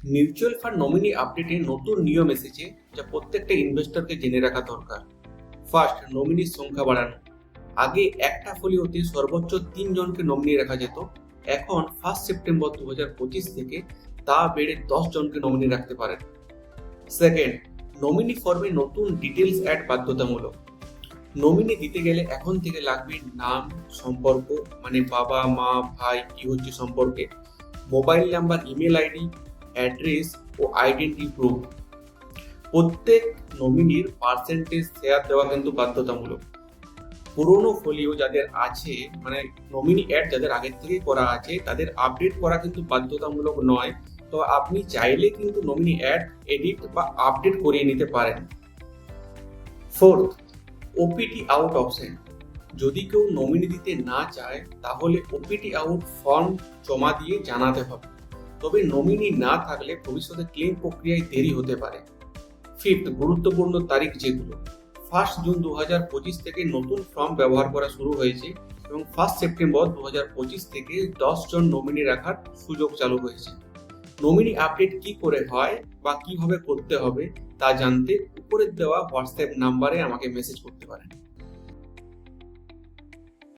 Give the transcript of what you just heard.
Mutual fund nominee আপডেটে নতুন নিয়ম এসেছে যা প্রত্যেকটা ইনভেস্টরকে জেনে রাখা দরকার। ফার্স্ট, নমিনির সংখ্যা বাড়ানো। আগে একটা ফোলিওতে সর্বোচ্চ 3 জনকে নমিনি রাখা যেত। এখন 1 সেপ্টেম্বর 2025 থেকে তা বেড়ে 10 জনকে নমিনি রাখতে পারেন। সেকেন্ড, নমিনি ফর্মে নতুন ডিটেলস অ্যাড বাধ্যতামূলক। নমিনি দিতে গেলে এখন থেকে লাগবে নাম, সম্পর্ক মানে বাবা মা ভাই কি হচ্ছে সম্পর্কে, mobile number, email ID, address ও আইডেন্টি প্রুফ। প্রত্যেক নমিনির পার্সেন্টেজ শেয়ার দেওয়া কিন্তু বাধ্যতামূলক। পুরোনো ফোলিও যাদের আছে মানে নমিনি অ্যাড যাদের আগের থেকেই করা আছে তাদের আপডেট করা কিন্তু বাধ্যতামূলক নয়। তো আপনি চাইলে কিন্তু নমিনি অ্যাড এডিট বা আপডেট করিয়ে নিতে পারেন। Fourth, OPT out option. যদি কেউ নমিনি দিতে না চায় তাহলে ওপিটি আউট ফর্ম জমা দিয়ে জানাতে হবে। তবে নমিনি না থাকলে ভবিষ্যতে ক্লেম প্রক্রিয়ায় দেরি হতে পারে। ফিফথ, গুরুত্বপূর্ণ তারিখ যেগুলো, 1 জুন 2025 থেকে নতুন ফর্ম ব্যবহার করা শুরু হয়েছে এবং 1 সেপ্টেম্বর 2025 থেকে 10 জন নমিনি রাখার সুযোগ চালু হয়েছে। নমিনি আপডেট কি করে হয় বা কিভাবে করতে হবে তা জানতে উপরের দেওয়া হোয়াটসঅ্যাপ নাম্বারে আমাকে মেসেজ করতে পারেন।